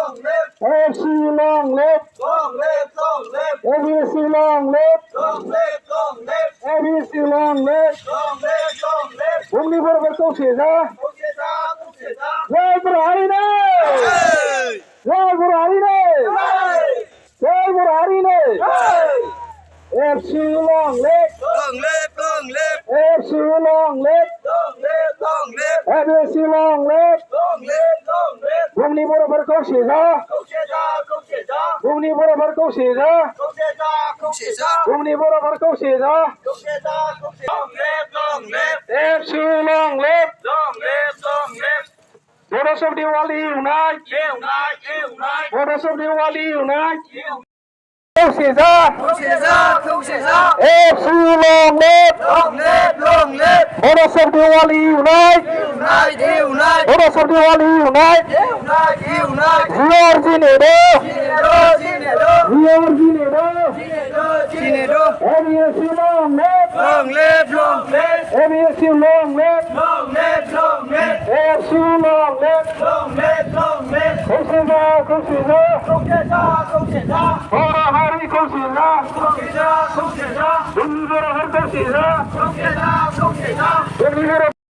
FC long live ABC long live ABC long live Bungni बरोबर कौशेजा जय बुरारी ने जय बुरारी ने जय बुरारी ने FC long live FC long live ABC long live Bungni बरोबर कौशेजा Bungni बरोबर कौशेजा Bungni बरोबर कौशेजा FC long live Voters of Diwali unite Voters of Diwali unite कौशेजा FC long live Voters of Diwali unite Voters of Diwali unite We are Zinedo ABC long live ABC long live FC long live कौशेजा Hora Hari कौशेजा Bungni बरोबर कौशेजा